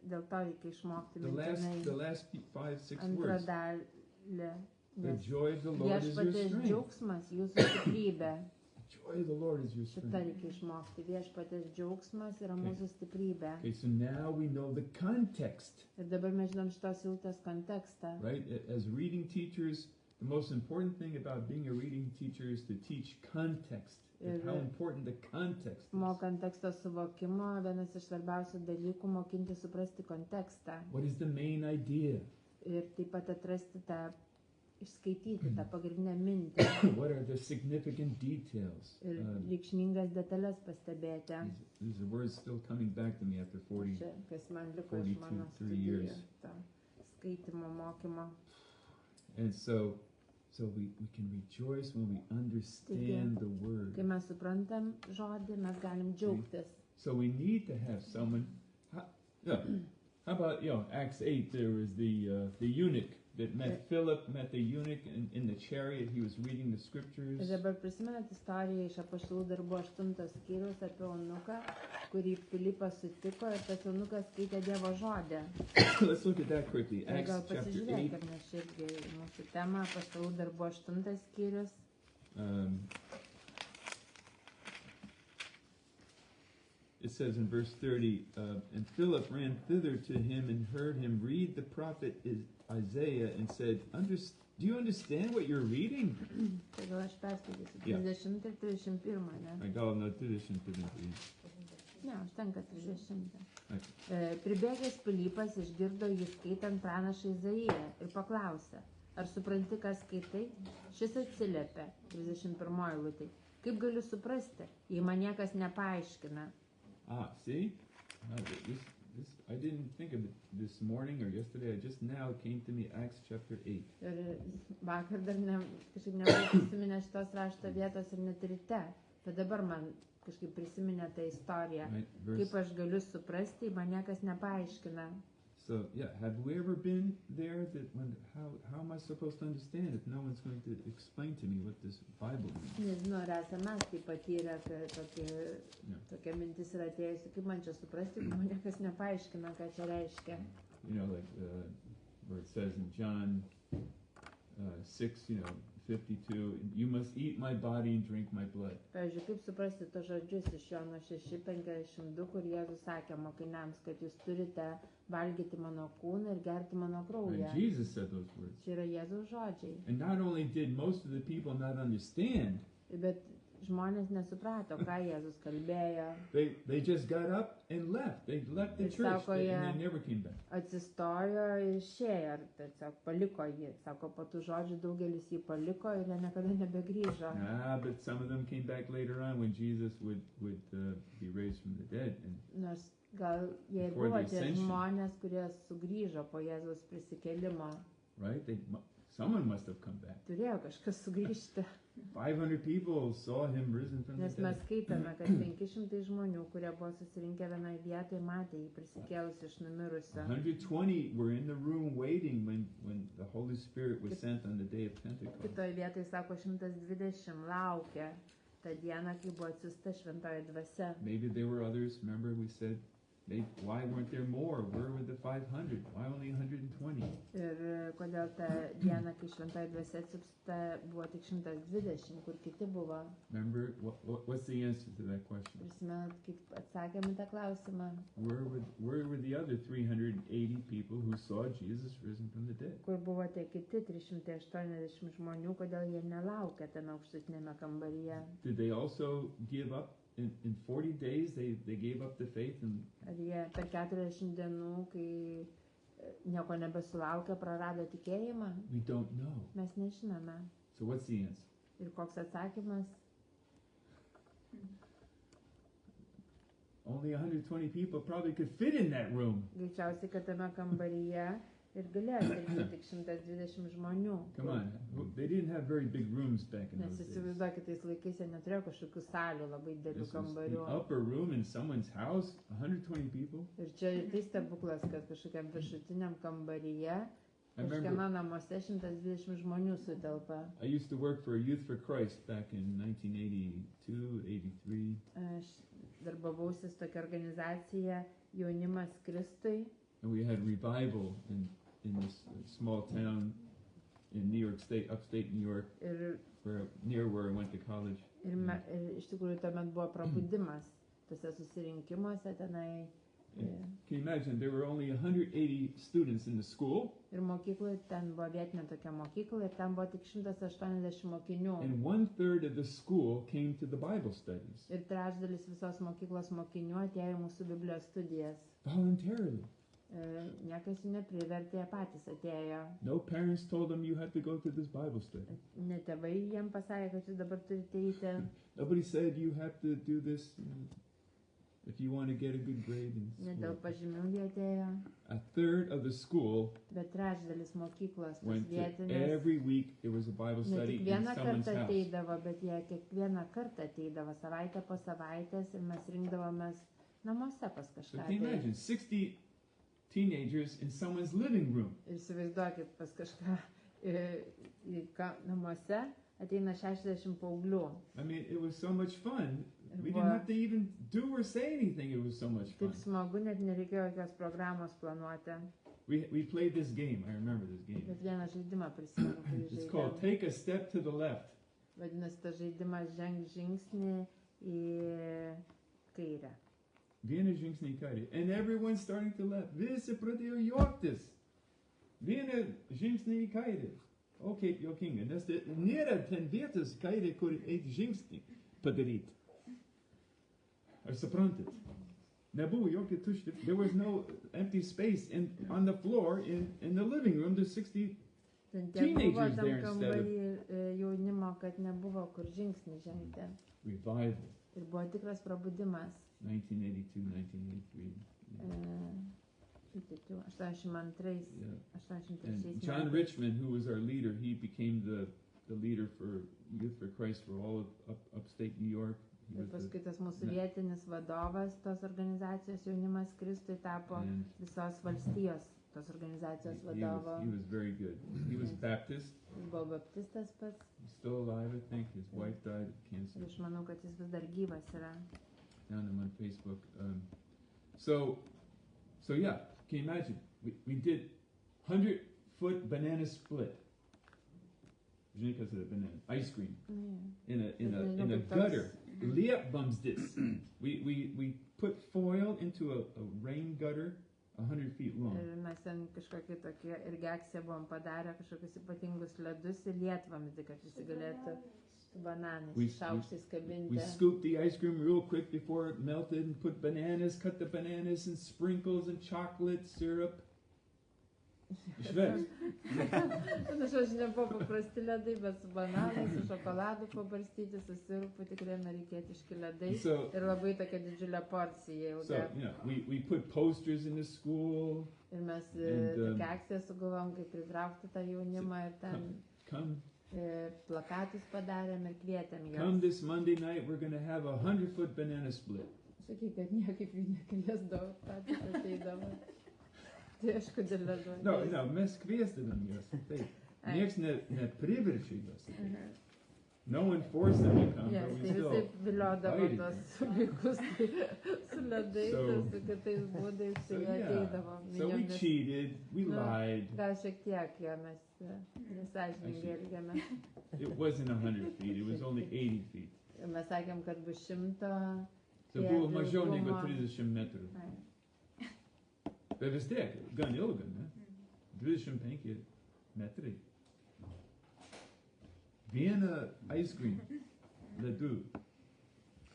S2: dėl to reikia išmokti
S1: The
S2: mintinai
S1: last 5-6
S2: antrą
S1: words.
S2: dalį.
S1: The
S2: Nes
S1: joy of the Lord is your
S2: viešpatės
S1: strength.
S2: džiaugsmas jūsų stiprybė.
S1: The joy of the Lord is your
S2: Šitą
S1: strength.
S2: reikia išmokti. Viešpatės džiaugsmas yra mūsų stiprybė.
S1: Okay, so now we know the context,
S2: Ir dabar mes žinom šitos eilutės kontekstą.
S1: right? As reading teachers, the most important thing about being a reading teacher is to teach context. And how important the context is.
S2: Mokant teksto suvokimo, vienas iš svarbiausių dalykų mokinti suprasti kontekstą.
S1: What is the main idea?
S2: Ir taip pat atrasti tą, išskaityti tą pagrindinę mintį.
S1: What are the significant details?
S2: Ir reikšmingas detalės pastebėti.
S1: These are words still coming back to me after 40.
S2: Čia, kas man liko iš mano
S1: 42
S2: studijų,
S1: years.
S2: to skaitimo mokymo.
S1: And so we can rejoice when we understand the word.
S2: Kai mes suprantam žodį, mes galim džiaugtis.
S1: So we need to have someone. How about Acts 8? There was the eunuch that met Philip, met the eunuch in the chariot. He was reading the
S2: Ir
S1: scriptures.
S2: dabar prisimenat istoriją iš Apaštalų darbų 8 skyrius apie eunuką, kurį Filipas sutiko ir tas eunukas skaitė Dievo žodį.
S1: Let's look at that quickly.
S2: Ir
S1: Acts
S2: gal
S1: chapter 8.
S2: pasižiūrėkime irgi į mūsų temą Apaštalų darbų 8 skyrius.
S1: It says in verse 30, and Philip ran thither to him and heard him read the prophet Isaiah and said, do you understand what you're reading?
S2: Tai gal aš perskaitysiu.
S1: Yeah.
S2: 30 ir 31, ne?
S1: Gal nuo 30.
S2: Ne, užtenka 30.
S1: Right.
S2: Pribėgęs Pilypas išgirdo jį skaitant pranašą Izaiją ir paklausė, ar supranti, ką skaitai? Šis atsiliepė, 31 eilutė. Kaip galiu suprasti, jei man niekas nepaaiškina?
S1: See? I didn't think of it this morning or yesterday. I just now came to me Acts chapter 8.
S2: Ir vakar dar kažkaip nebuvau prisiminę šitos rašto vietos ir net ryte. Bet dabar man kažkaip prisiminė tą istoriją.
S1: Right?
S2: Kaip aš galiu suprasti, jei man niekas nepaaiškina?
S1: So, yeah, have we ever been there that how am I supposed to understand if no one's going to explain to me what this Bible means?
S2: Nežinau, ar esame mes tai patyrę, kad tokia mintis yra atėjusi, kaip man čia suprasti, jeigu man niekas nepaaiškina, ką čia reiškia.
S1: You know, like where it says in John 6, 52, you must eat my body and drink my blood.
S2: Pavyzdžiui, kaip suprasti tos žodžius iš Jono 6:52, kur Jėzus sakė mokiniams, kad jūs turite valgyti mano kūną ir gerti mano kraują.
S1: And Jesus said those words.
S2: Čia yra Jėzaus žodžiai.
S1: And not only did most of the people not understand,
S2: Bet žmonės nesuprato, ką Jėzus kalbėjo.
S1: they just got up and left. They left the church and they never came back.
S2: Atsistojo ir išėjo, ar tiesiog paliko jį. Sako, po tų žodžių daugelis jį paliko ir jie niekada nebegrįžo.
S1: But some of them came back later on when Jesus would be raised from the dead. And
S2: Nors gal jie ir buvo tie žmonės, kurie sugrįžo po Jėzaus prisikėlimo.
S1: Right? Someone must have come back.
S2: Turėjo kažkas sugrįžti.
S1: 500 people saw him risen from the
S2: Nes mes
S1: dead.
S2: skaitome, kad 500 žmonių, kurie buvo susirinkę vienai vietai, matė jį prisikėlus iš numirusio.
S1: 120 were in the room waiting when the Holy Spirit was sent on the day of Pentecost.
S2: Kitoje vietoje, sako, 120 laukė tą dieną, kai buvo atsiųsta šventoji dvasia.
S1: Maybe there were others. Remember we said, why weren't there more? Where were the 500? Why only 120?
S2: Ir kodėl tą dieną, kai šventoji dvasia atsiųsta, buvo tik 120, kur kiti buvo.
S1: Remember, what's the answer to that question?
S2: Prisimenat, kaip atsakėm į tą klausimą.
S1: Where were the other 380 people who saw Jesus risen from the dead?
S2: Kur buvo tie kiti 380 žmonių, kodėl jie nelaukė ten aukštutinėme kambaryje.
S1: Did they also give up? In 40 days they gave up the faith and
S2: Ar jie per 40 dienų, kai nieko nebesulaukė, prarado tikėjimą?
S1: we don't know.
S2: Mes nežinome.
S1: So what's the answer?
S2: Ir koks atsakymas?
S1: Only 120 people probably could fit in that room.
S2: Greičiausiai, kad tame kambaryje ir galėjo tilpti tik 120 žmonių.
S1: Come on, they didn't have very big rooms back in
S2: Nes
S1: those days.
S2: įsivaizduokit, tais laikais jie neturėjo kažkokių salių, labai didelių
S1: This was the
S2: kambarių.
S1: upper room in someone's house, 120 people.
S2: Ir čia ir tai stebuklas, kad kažkokiam viršutiniam kambaryje,
S1: I remember
S2: kažkieno namuose 120 žmonių sutelpa.
S1: I used to work for Youth for Christ back in 1982, 83.
S2: Aš darbavausi tokia organizacija Jaunimas Kristui.
S1: And we had revival in this small town in New York State, upstate New York,
S2: Ir,
S1: near where I went to college.
S2: ir iš tikrųjų tuomet buvo prabudimas tose susirinkimuose tenai.
S1: Can you imagine, there were only 180 students in the school,
S2: Ir mokykloje ten buvo vietinė tokia mokykla ir ten buvo tik 180 mokinių.
S1: and 1/3 of the school came to the Bible studies
S2: Ir trečdalis visos mokyklos mokinių atėjo į mūsų Biblijos studijas.
S1: voluntarily.
S2: Niekas jų neprivertė, jie patys atėjo.
S1: No parents told them you have to go to this Bible study.
S2: Ne tėvai jiem pasakė, kad jūs dabar turite eiti.
S1: Nobody said you have to do this if you want to get a good grade in
S2: Ne dėl
S1: school.
S2: pažymių jie atėjo.
S1: 1/3 of the school
S2: Bet trečdalis mokyklos, tas
S1: went to
S2: vietinės,
S1: every week there was a Bible
S2: ne
S1: study
S2: tik
S1: in
S2: vieną
S1: someone's
S2: kartą
S1: house.
S2: ateidavo, bet jie kiekvieną kartą ateidavo, savaitę po savaitės ir mes rinkdavomės namuose pas
S1: So
S2: kažką.
S1: can you
S2: Tai.
S1: imagine, teenagers in someone's living room.
S2: Ir įsivaizduokit, pas kažką namuose ateina 60 paauglių.
S1: I mean, it was so much fun.
S2: Ir
S1: We
S2: buvo
S1: didn't have to even do or say anything. It was so much fun.
S2: taip smagu, net nereikėjo jokios programos planuoti.
S1: We played this game. I remember this game.
S2: Bet vieną žaidimą prisimenu, kurį
S1: It's called
S2: žaidėm.
S1: Take a Step to the Left.
S2: Vadinasi, tas žaidimas ženk žingsnį į kairę.
S1: Vieną žingsnį į kairę. And everyone's starting to left. Visi pradėjo juoktis. Vieną žingsnį į kairę. O kaip juokinga, nes nėra ten vietos kairė, kur eiti žingsnį padaryti. Ar suprantat? Nebuvo jokio tuščio. There was no empty space on the floor in the living room. There's 60.
S2: Ten tiek buvo
S1: Teenagers
S2: tam
S1: there instead of-
S2: kambarį jaunimo, kad nebuvo kur žingsnį žengti.
S1: Revival.
S2: Ir buvo tikras prabudimas.
S1: 1982, 1983.
S2: Taip, 82,
S1: Yeah.
S2: 83
S1: And John
S2: metais.
S1: Richmond, who was our leader, he became the leader for Youth for Christ for all of upstate New York. He
S2: Ir
S1: was the-
S2: paskui tas mūsų vietinis vadovas tos organizacijos Jaunimas Kristui tapo
S1: and
S2: visos valstijos tos organizacijos vadovo.
S1: he was very good. He was Baptist.
S2: Jis buvo baptistas pats
S1: He's still alive, I think. His wife died of cancer.
S2: ir aš manau, kad jis vis dar gyvas yra.
S1: Found him on Facebook. So yeah, can you imagine? We did 100-foot banana split. Žinai, kas yra banana? Ice cream in a gutter. Liepvamzdis. We put foil into a rain gutter 100 feet long.
S2: Ir mes ten kažkokie tokie irgi akciją buvom padarę, kažkokius ypatingus ledus ir lietvamzdį, kad visi galėtų su bananais,
S1: We-
S2: šaukštais
S1: We
S2: kabinti.
S1: scooped the ice cream real quick before it melted and put bananas, cut the bananas and sprinkles and chocolate syrup. Išversk.
S2: Panašu, nebuvo paprasti ledai, bet su bananais, su šokoladu pabarstyti, su sirupu tikrai amerikietiški ledai.
S1: So,
S2: Ir labai tokia didžiulė porcija ilga.
S1: we put posters in the school.
S2: Ir mes
S1: and,
S2: tokią akciją sugalvom, kaip pritraukti tą jaunimą ir ten
S1: Come
S2: plakatus padarėm ir kvietėm
S1: Come
S2: juos.
S1: this Monday night, we're going to have a 100-foot banana split.
S2: Sakyk, kad niekaip jų nekviesdavo, patys ateidavo. Tai aš kodėl ledų.
S1: No, mes kviesdavom juos. Taip. Nieks nepriverčia juos. No one forced them to come,
S2: Yes,
S1: but we
S2: tai
S1: still.
S2: visai viliodavo
S1: invited
S2: tos vaikus su ledais
S1: So-
S2: ir su kitais būdais,
S1: So
S2: tai jie ateidavo.
S1: so we
S2: miniomis.
S1: cheated, we
S2: No.
S1: lied.
S2: Gal šiek tiek jo mes nesąžiningai elgiamės.
S1: It wasn't 100 feet, it was only 80 feet.
S2: Ir mes sakėm, kad bus 100.
S1: So
S2: Tie
S1: buvo mažiau negu
S2: ilgumo.
S1: 30 metrų.
S2: Ai,
S1: Bet vis tiek, gan ilga, ne? 25 metrai. Vieną ice cream ledų.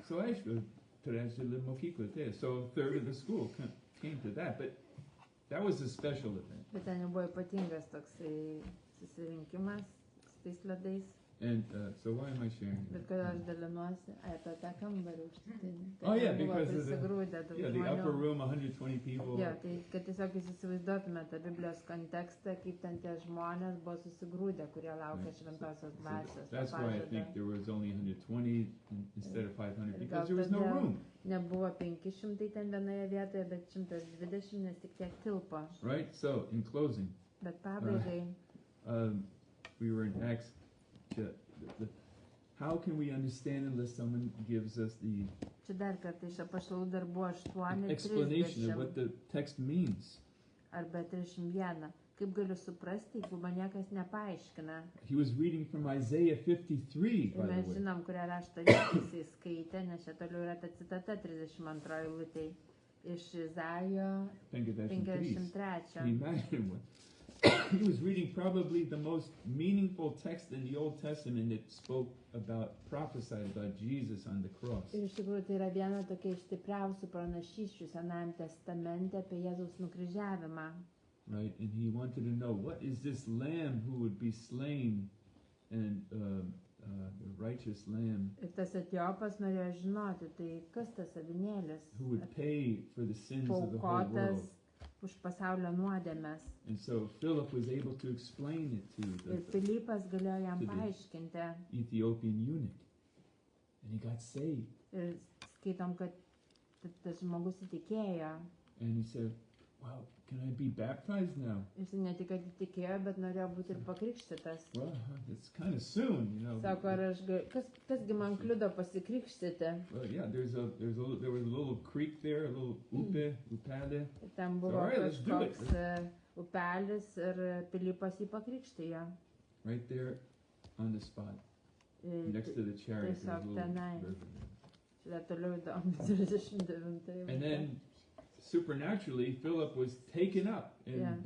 S1: So aišku, trečdalį mokyklą atėjo. So a third of the school came to that, but that was a special event.
S2: Bet ten jau buvo ypatingas toksai susirinkimas su tais ledais.
S1: And so why am I sharing
S2: Bet
S1: that?
S2: kodėl aš dalinuosi apie tą kambarį užsitinį.
S1: Oh, yeah,
S2: buvo
S1: because of the-
S2: prisigrūdę daug
S1: Yeah, the upper
S2: žmonių.
S1: room, 120 people.
S2: Jo, tai kad tiesiog jūs įsivaizduotumėte tą Biblijos kontekstą, kaip ten tie žmonės buvo susigrūdę, kurie laukia
S1: Right.
S2: šventosios
S1: So
S2: dvasios.
S1: that's
S2: to
S1: why I
S2: pažado.
S1: think there was only 120 instead of 500
S2: Ir
S1: because
S2: gal
S1: there was no
S2: todėl
S1: room,
S2: Nebuvo 500 ten vienoje vietoje, bet 120, nes tik tiek tilpo.
S1: right? So in closing,
S2: Bet pabaigai,
S1: we were in Acts. How can we understand unless someone gives us the
S2: čia dar kartą iš Apaštalų darbų 8,
S1: explanation of
S2: 30
S1: what the text means?
S2: arba 31. Kaip galiu suprasti, jeigu man niekas nepaaiškina?
S1: He was reading from Isaiah 53,
S2: Ir
S1: by
S2: mes
S1: the way.
S2: žinom, kurią raštą jisai skaitė, nes čia toliau yra ta citata 32 eilutėj iš Izaijo
S1: 53.
S2: 53.
S1: Imagine what. He was reading probably the most meaningful text in the Old Testament that spoke about, prophesied about Jesus on the cross.
S2: Ir iš tikrųjų tai yra viena tokia iš stipriausių pranašysčių Senajame testamente apie Jėzaus nukryžiavimą.
S1: Right? And he wanted to know, what is this lamb who would be slain, and the righteous lamb
S2: Ir tas Etiopas norėjo žinoti, tai kas tas avinėlis,
S1: who would pay for the sins of the whole
S2: paukotas
S1: world.
S2: už pasaulio nuodėmes.
S1: And so Philip was able to explain it to
S2: Ir
S1: the
S2: Filipas galėjo jam
S1: to the-
S2: paaiškinti.
S1: Ethiopian eunuch. And he got saved.
S2: Ir skaitom, kad tas žmogus įtikėjo.
S1: And he said, well, can I be baptized now?
S2: Jis ne tik atitikėjo, bet norėjo būti ir pakrikštytas.
S1: Well, it's kind of soon, you know.
S2: Sako, ar aš kasgi man kliudo pasikrikštyti?
S1: Well, yeah, there was a little creek there, a little upale.
S2: Ten buvo
S1: Alright, let's do it.
S2: kažkoks upelis ir Pilypas jį pakrikštijo.
S1: Right there on the spot, next to the chariot. There's a
S2: Tiesiog
S1: little
S2: tenai.
S1: river.
S2: Šalia toliau įdomu 39.
S1: And then, supernaturally, Philip was taken up and
S2: Yeah.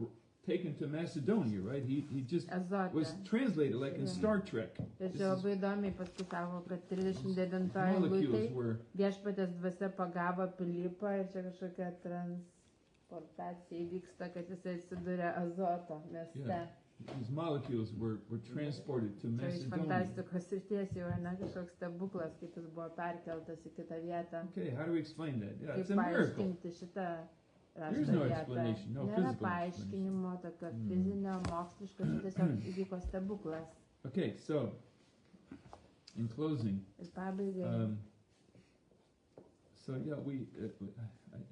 S1: taken to Macedonia, right? He just
S2: Azotė.
S1: was translated like in
S2: Yeah.
S1: Star Trek.
S2: Ir
S1: This
S2: čia
S1: is-
S2: labai įdomiai paskui sako, kad 39
S1: Molecules
S2: eilutėj
S1: were
S2: viešpatės dvasia pagavo Pilypą ir čia kažkokia transportacija įvyksta, kad jisai atsiduria Azoto mieste.
S1: Yeah. These molecules were transported to
S2: Čia iš
S1: Macedonia.
S2: fantastikos srities jau ne kažkoks stebuklas, kaip jis buvo perkeltas į kitą vietą.
S1: Okay, how do we explain that? Yeah,
S2: Kaip
S1: it's a miracle.
S2: paaiškinti šitą
S1: There's
S2: rašto
S1: no
S2: vietą?
S1: explanation, no
S2: Nėra
S1: physical
S2: paaiškinimo, tokio fizinio, moksliško, čia tiesiog įvyko stebuklas.
S1: Okay, so in closing,
S2: Ir pabaigai,
S1: so yeah,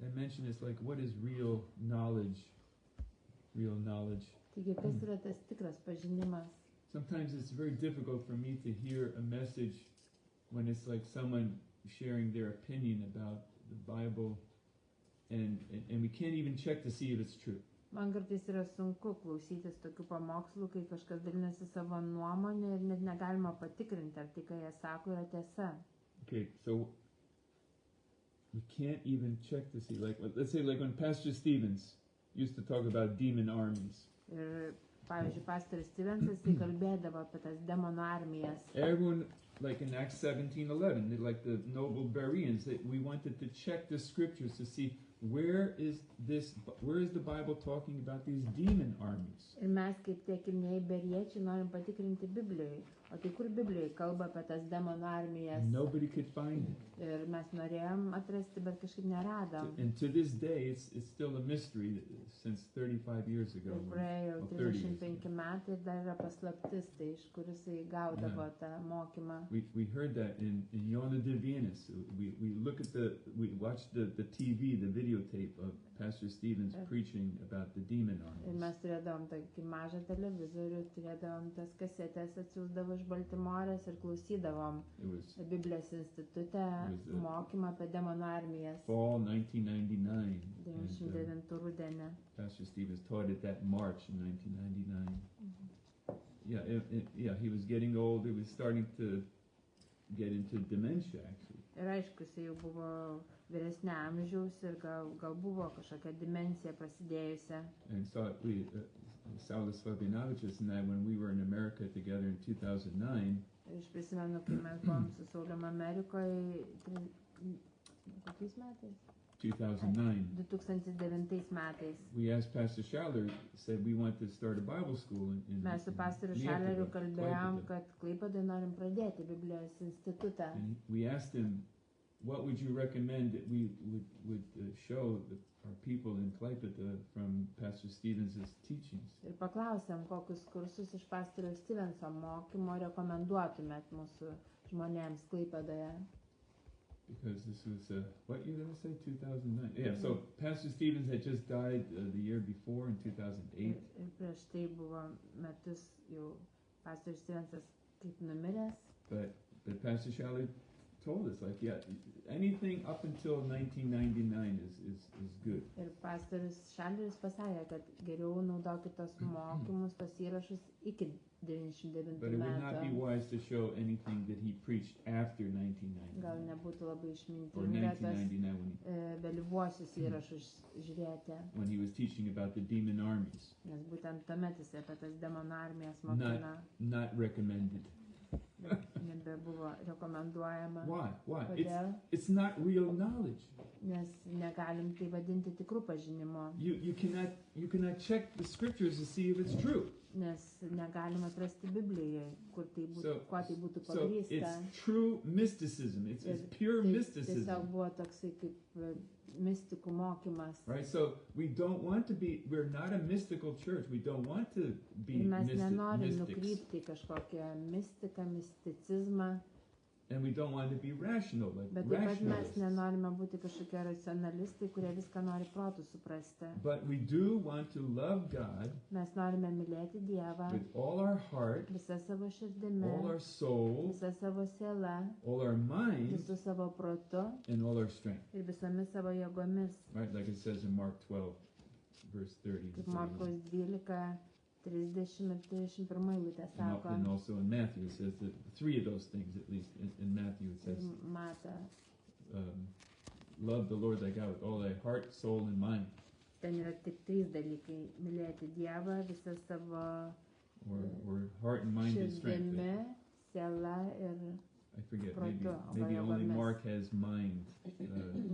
S1: I mentioned it's like what is real knowledge? Real knowledge.
S2: taigi kas yra tas tikras pažinimas?
S1: Sometimes it's very difficult for me to hear a message when it's like someone sharing their opinion about the Bible, and we can't even check to see if it's true.
S2: Man kartais yra sunku klausytis tokių pamokslų, kai kažkas dalinasi savo nuomonę ir net negalima patikrinti, ar tai, ką jie sako, yra tiesa.
S1: Okay, so we can't even check to see, like, let's say, like when Pastor Stevens used to talk about demon armies.
S2: Ir, pavyzdžiui, pastorius Stevensas tai kalbėdavo apie tas demonų armijas.
S1: Everyone, like in Acts 17:11, like the noble Bereans, that we wanted to check the scriptures to see where is the Bible talking about these demon armies.
S2: Ir mes kaip tie kilnieji beriečiai norim patikrinti Biblijoje. O tai kur Biblijoje kalba apie tas demonų armijas?
S1: Nobody could find it.
S2: Ir mes norėjom atrasti, bet kažkaip neradom.
S1: And to this day, it's still a mystery since 35 years ago.
S2: Ir praėjo
S1: or 30 years
S2: 35
S1: ago.
S2: metai ir dar yra paslaptis, tai iš kur jisai gaudavo tą mokymą.
S1: We heard that in Yona Divinis. We watched the TV, the videotape of Pastor Stevens preaching about the demon
S2: Ir
S1: armies.
S2: mes turėdavom tokį mažą televizorių, turėdavom tas kasetės, atsiųsdavo iš Baltimorės ir klausydavom
S1: It was
S2: Biblijos institute mokymą apie demonų armijas
S1: fall 1999. And,
S2: 99 rudenį.
S1: Pastor Stevens taught it that March in 1999. Yeah, he was getting old. He was starting to get into dementia, actually.
S2: Ir aišku, jisai jau buvo vyresnio amžiaus ir gal buvo kažkokia dimensija prasidėjusi.
S1: And so Saulis Fabianavičius and I, when we were in America together in 2009,
S2: Ir aš prisimenu, kai mes buvom su Saulium Amerikoje, kokiais metais?
S1: 2009.
S2: 2009 metais.
S1: We asked Pastor Schaller, said we want to start a Bible school in
S2: Mes su pastoriu
S1: Lietuvą,
S2: Šaleriu kalbėjom,
S1: Klaipėda.
S2: kad Klaipėdoje norim pradėti Biblijos institutą.
S1: And we asked him, what would you recommend that we would show our people in Klaipėda from Pastor Stevens' teachings?
S2: Ir paklausėm, kokius kursus iš pastoriaus Stevenso mokymo rekomenduotumėt mūsų žmonėms Klaipėdoje.
S1: Because this was, what year did I say? 2009. Yeah, so Pastor Stevens had just died the year before in 2008.
S2: Ir prieš tai buvo metus jau pastorius Stevensas kaip numiręs.
S1: But Pastor Schaller told us, like, yeah, anything up until 1999 is good.
S2: Ir pastorius Šalleris pasakė, kad geriau naudokit tos mokymus, tos įrašus iki 99
S1: But it would not be
S2: metų.
S1: wise to show anything that he preached after
S2: Gal
S1: 1999
S2: nebūtų labai
S1: or
S2: išmintinga tos
S1: 1999
S2: vėlyvuosius įrašus žiūrėti,
S1: when he was teaching about the demon armies.
S2: nes būtent tuomet jis apie tas demonų armijas mokina,
S1: Not recommended.
S2: nebebuvo rekomenduojama.
S1: Why?
S2: Kodėl?
S1: It's not real knowledge.
S2: Nes negalim tai vadinti tikrų pažinimo,
S1: You cannot check the scriptures to see if it's true.
S2: nes negalim atrasti Biblijoje, kur tai būtų, kuo tai būtų
S1: So
S2: pagrįsta.
S1: it's true mysticism. It's pure
S2: Tai
S1: mysticism.
S2: tiesiog buvo toksai kaip mistikų mokymas.
S1: Right, so we're not a mystical church. We don't want to be
S2: Ir mes nenorim
S1: mystics.
S2: nukrypti į kažkokią mistiką, misticizmą.
S1: And we don't want to be rational, like
S2: Bet taip pat mes
S1: rationalists.
S2: nenorime būti kažkokie racionalistai, kurie viską nori protų suprasti.
S1: But we do want to love God
S2: Mes norime mylėti Dievą
S1: with all our heart,
S2: visą savo širdimi,
S1: all our soul,
S2: visą savo sielą,
S1: all our mind,
S2: visų savo protu
S1: and all our strength.
S2: ir visomis savo jėgomis.
S1: Right, like it says in Mark 12, verse 30.
S2: Kaip Markos 12, 30 ir 31 eilutė sako.
S1: And also in Matthew it says that three of those things, at least in Matthew it
S2: Ir
S1: says,
S2: Mata.
S1: love the Lord thy God with all thy heart, soul, and mind.
S2: Ten yra tik 3 dalykai. Mylėti Dievą visą savo
S1: Or heart and mind and strength.
S2: širdimi, siela ir
S1: I forget,
S2: protu,
S1: maybe
S2: arba
S1: only
S2: jėgomis.
S1: Mark has mind.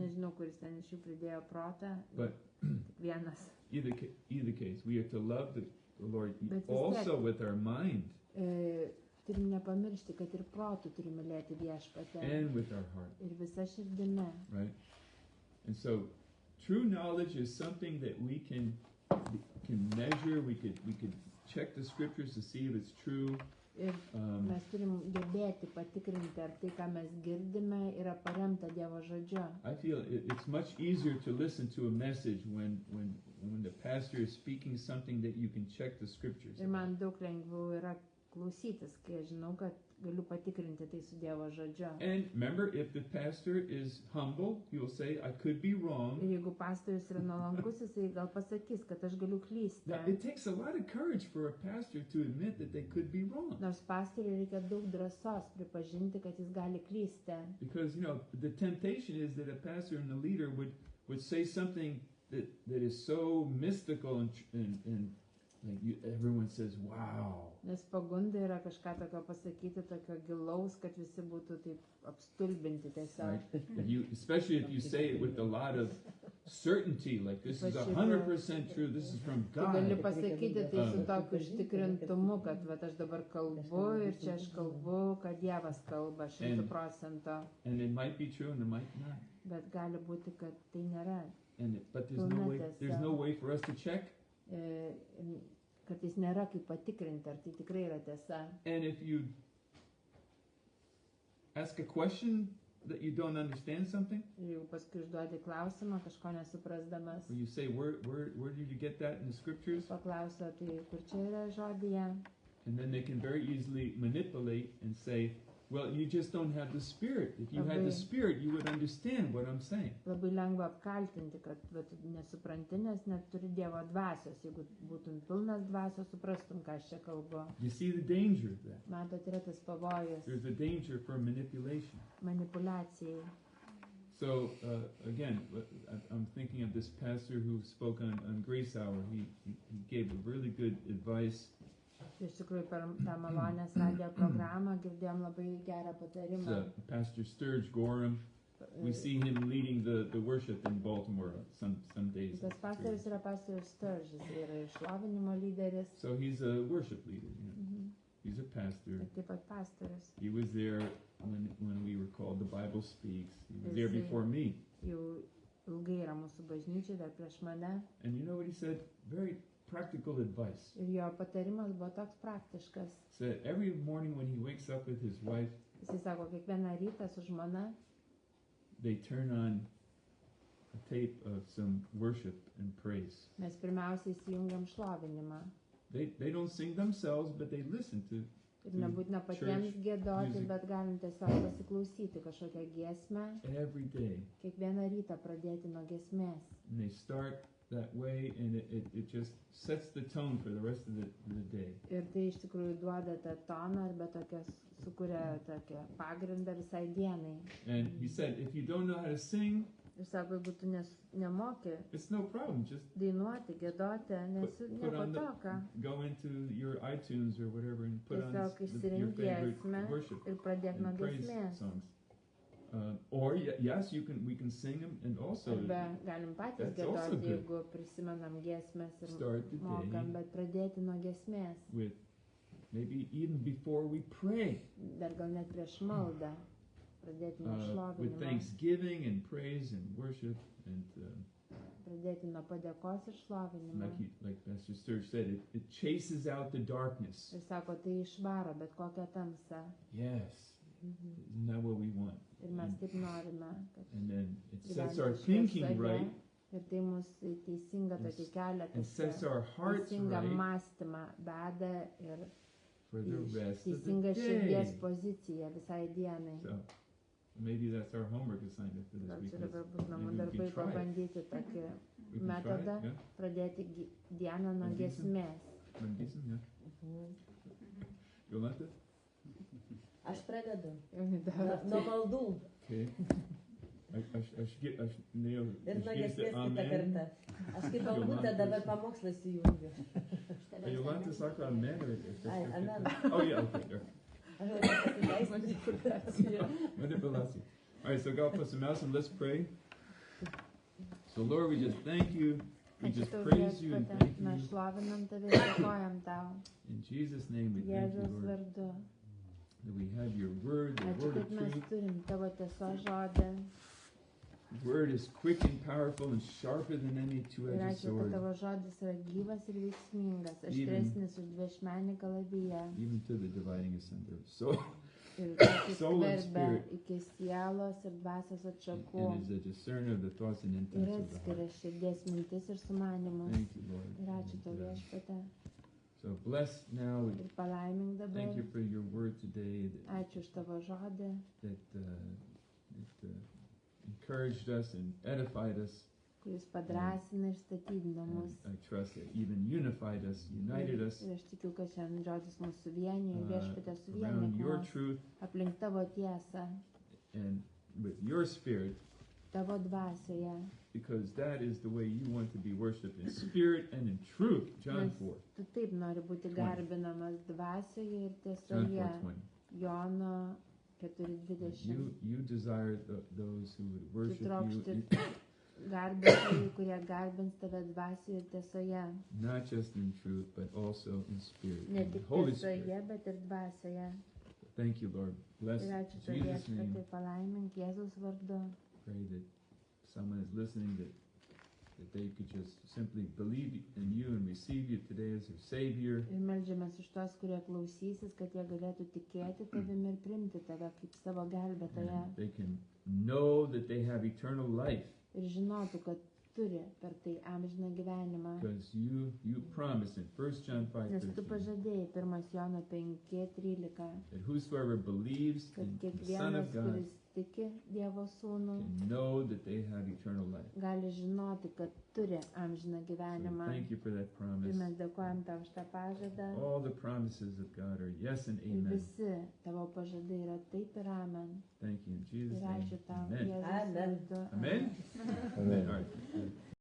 S2: Nežinau, kuris ten iš jų pridėjo protą.
S1: But
S2: Tik vienas.
S1: either case, we are to love the Lord
S2: Bet vis
S1: also
S2: tiek-
S1: with our mind
S2: Turim nepamiršti, kad ir protų turim mylėti Viešpatę.
S1: and with our heart,
S2: Ir visa širdimi.
S1: right? And so, true knowledge is something that we can measure. We could check the scriptures to see if it's true.
S2: Ir mes turim gebėti patikrinti, ar tai, ką mes girdime, yra paremta Dievo žodžiu.
S1: I feel it's much easier to listen to a message when the pastor is speaking something that you can check the scriptures.
S2: Ir man daug lengviau yra klausytis, kai aš žinau, kad galiu patikrinti tai su Dievo žodžiu.
S1: And remember, if the pastor is humble, he will say, I could be wrong.
S2: Ir jeigu pastorius yra nuolankus, jisai gal pasakys, kad aš galiu klysti.
S1: Now, it takes a lot of courage for a pastor to admit that they could be wrong.
S2: Nors pastoriui reikia daug drąsos pripažinti, kad jis gali klysti.
S1: Because, the temptation is that a pastor and a leader would say something that is so mystical and like everyone says, wow.
S2: Nes pagunda yra kažką tokio pasakyti, tokio gilaus, kad visi būtų taip apstulbinti tiesiog.
S1: Right? Especially if you say it with a lot of certainty, like this is 100% true, this is from
S2: Tu gali
S1: God.
S2: pasakyti tai su tokiu užtikrintumu, kad vat, aš dabar kalbu ir čia aš kalbu, kad Dievas kalba 100%.
S1: And it might be true and it might not.
S2: Bet gali būti, kad tai nėra.
S1: But there's no way for us to check.
S2: Kad jis nėra kaip patikrinti, ar tai tikrai yra tiesa.
S1: And if you ask a question that you don't understand something,
S2: Ir jeigu paskui užduodi klausimą, kažko nesuprasdamas,
S1: or you say, where did you get that in the scriptures?
S2: paklausia, tai kur čia yra žodyje.
S1: And then they can very easily manipulate and say, well, you just don't have the Spirit. If you had the Spirit, you would understand what I'm saying.
S2: Labai lengva apkaltinti, kad vat, nesupranti, nes neturi Dievo dvasios. Jeigu būtum pilnas dvasios, suprastum, ką aš čia kalbu.
S1: You see the danger of that.
S2: Matot, yra tas pavojus
S1: There's a danger for manipulation.
S2: manipulacijai.
S1: So, again, I'm thinking of this pastor who spoke on Grace Hour. He gave a really good advice.
S2: Iš tikrųjų, per tą malonės radijo programą girdėjom labai gerą
S1: It's,
S2: patarimą.
S1: Pastor Sturge Gorham. We see him leading the worship in Baltimore some days.
S2: Tas pastorius yra pastorius Sturgis, jis yra išlavinimo lyderis.
S1: So he's a worship leader. He's a pastor.
S2: Ir taip pat pastorius.
S1: He was there when we were called The Bible Speaks. He was there before me.
S2: Jau ilgai yra mūsų bažnyčiai, dar prieš mane.
S1: And you know what he said? Very practical advice.
S2: Ir jo patarimas buvo toks praktiškas.
S1: Said every morning when he wakes up with his wife,
S2: Jisai sako, kiekvieną rytą su žmona
S1: they turn on a tape of some worship and praise.
S2: mes pirmiausia įsijungiam šlovinimą.
S1: They don't sing themselves, but they listen to.
S2: Ir nebūtina patiems gėdoti, bet galim tiesiog pasiklausyti kažkokią giesmę.
S1: Every day.
S2: Kiekvieną rytą pradėti nuo giesmės.
S1: And they start that way, and it just sets the tone for the rest of the day.
S2: Ir tai iš tikrųjų duoda tą toną arba tokias, sukuria tokią pagrindą visai dienai.
S1: And he said, if you don't know how to sing,
S2: Ir sako, jeigu tu nemoki
S1: it's no problem. Just
S2: dainuoti, gėdoti,
S1: put on
S2: nepatoka.
S1: go into your iTunes or whatever and put on
S2: Tiesiog
S1: your
S2: išsirink
S1: favorite
S2: giesmę
S1: worship
S2: ir pradėk nuo
S1: and praise
S2: giesmės.
S1: songs. Or yes, we can sing them, and also
S2: Arba galim patys
S1: That's also
S2: gėdoti,
S1: good.
S2: jeigu prisimenam giesmės ir
S1: start the
S2: mokam,
S1: day
S2: bet pradėti nuo giesmės.
S1: with maybe even before we pray,
S2: Dar gal net prieš maldą. Pradėti nuo
S1: with
S2: šlovinimo.
S1: thanksgiving and praise and worship, and
S2: Pradėti nuo padėkos ir šlovinimo.
S1: like Pastor Sturge said, it chases out the darkness.
S2: Ir sako, tai išvaro bet kokią tamsą.
S1: Yes, Isn't that what we want?
S2: Ir mes taip norime, kad
S1: And then it sets
S2: gyventi
S1: our thinking
S2: šviesoje.
S1: right
S2: Ir tai mus į teisingą tokį kelią,
S1: and sets our hearts
S2: teisingą
S1: right
S2: mąstymą veda ir
S1: for the rest of
S2: teisingą
S1: the
S2: širdies
S1: day.
S2: poziciją visai dienai.
S1: So maybe that's our homework assignment for this
S2: Gal
S1: week.
S2: čia dabar bus namų
S1: Maybe we
S2: darbai
S1: can try it.
S2: pabandyti tokį
S1: We can try it,
S2: metodą,
S1: yeah?
S2: pradėti dieną nuo
S1: Bandysim?
S2: giesmės.
S1: Bandysim, yeah. Jolanta?
S4: Aš pradedu.
S2: Ir
S4: Nuo maldų.
S1: Okay. Aš Neil,
S4: Ir nuo
S1: išgirsti
S4: giesmės kitą
S1: amen.
S4: kartą. Aš kaip bangutė dabar pamokslą įsijungiu.
S1: Jolanta sako amen ar kažkas
S4: Ai,
S1: kito?
S4: amen.
S1: Oh yeah, okay.
S4: Aš jau pasiteisinsiu.
S1: Manipulacija. All right, so gal pasimelsim, let's pray. So Lord, we just thank you. We
S2: Ačiū
S1: just
S2: tau,
S1: praise you and
S2: Viešpatie,
S1: thank
S2: mes
S1: you.
S2: šlovinam tave ir dėkojam tau.
S1: In Jesus' name we thank you,
S2: Jėzaus
S1: Lord,
S2: vardu.
S1: that we have your word, the
S2: Ačiū,
S1: word of
S2: kad mes
S1: truth.
S2: turim tavo tiesos žodį.
S1: The word is quick and powerful and sharper than any
S2: Ir
S1: two-edged
S2: ačiū, kad
S1: sword,
S2: tavo žodis yra gyvas ir veiksmingas,
S1: Even-
S2: aštresnis už dviašmenį kalaviją.
S1: even to the dividing asunder of soul
S2: Ir
S1: Soul and
S2: skverbia
S1: spirit.
S2: iki sielos ir dvasios atšakų.
S1: and is a discerner of the thoughts and
S2: Ir
S1: intents of the
S2: atskiria
S1: heart.
S2: širdies mintis ir sumanimus.
S1: Thank you, Lord.
S2: Ir ačiū tau,
S1: And,
S2: Viešpatie.
S1: so bless now.
S2: Ir palaimink dabar.
S1: Thank you for your word today
S2: Ačiū už tavo žodį,
S1: that encouraged us and edified us.
S2: kuris padrasina ir statydina
S1: And
S2: mus.
S1: I trust that even unified us, united us
S2: Ir aš tikiu, kad šiandien žodis mūsų vienyje ir Viešpatie
S1: around
S2: suvienyk
S1: your
S2: mus
S1: truth
S2: aplink tavo tiesą,
S1: and with your spirit,
S2: tavo dvasioje.
S1: because that is the way you want to be worshipped, in spirit and in truth. John
S2: Nes
S1: 4,
S2: tu taip nori būti garbinamas dvasioje ir
S1: John
S2: tiesoje.
S1: 4:20.
S2: Jono 4:20.
S1: You desire those who would
S2: Tu
S1: worship you,
S2: trokšti garbintojų, kurie garbins tave dvasioje ir tiesoje.
S1: not just in truth, but also in spirit.
S2: Ne
S1: and
S2: tik
S1: Holy Spirit.
S2: tiesoje, bet ir dvasioje.
S1: Thank you, Lord. Bless
S2: Ir ačiū
S1: in
S2: tau,
S1: Jesus' name.
S2: Viešpatie, palaimink Jėzaus vardu.
S1: Pray that someone is listening that they could just simply believe in you and receive you today as their Savior.
S2: Ir melžiamės už tos, kurie klausysis, kad jie galėtų tikėti tavimi ir priimti tave kaip savo gelbėtoją.
S1: And they can know that they have eternal life
S2: Ir žinotų, kad turi per tai amžiną gyvenimą.
S1: because you promised in 1 John
S2: Nes tu
S1: 5:13
S2: pažadėjai 1 Jono 5:13,
S1: that whosoever believes
S2: kad
S1: in the Son
S2: kiekvienas,
S1: of God
S2: kuris tiki Dievo sūnų,
S1: can know that they have eternal life.
S2: gali žinoti, kad turi amžiną
S1: So
S2: gyvenimą.
S1: thank you for that
S2: Ir
S1: promise.
S2: mes dėkojam tau už tą pažadą.
S1: All the promises of God are yes and
S2: Ir
S1: amen.
S2: visi tavo pažadai yra taip ir amen.
S1: Thank you in Jesus'
S2: Ir ačiū
S1: name.
S2: tau,
S1: Amen.
S2: Jėzaus
S4: Amen.
S2: vardu.
S1: Amen? Amen. All right.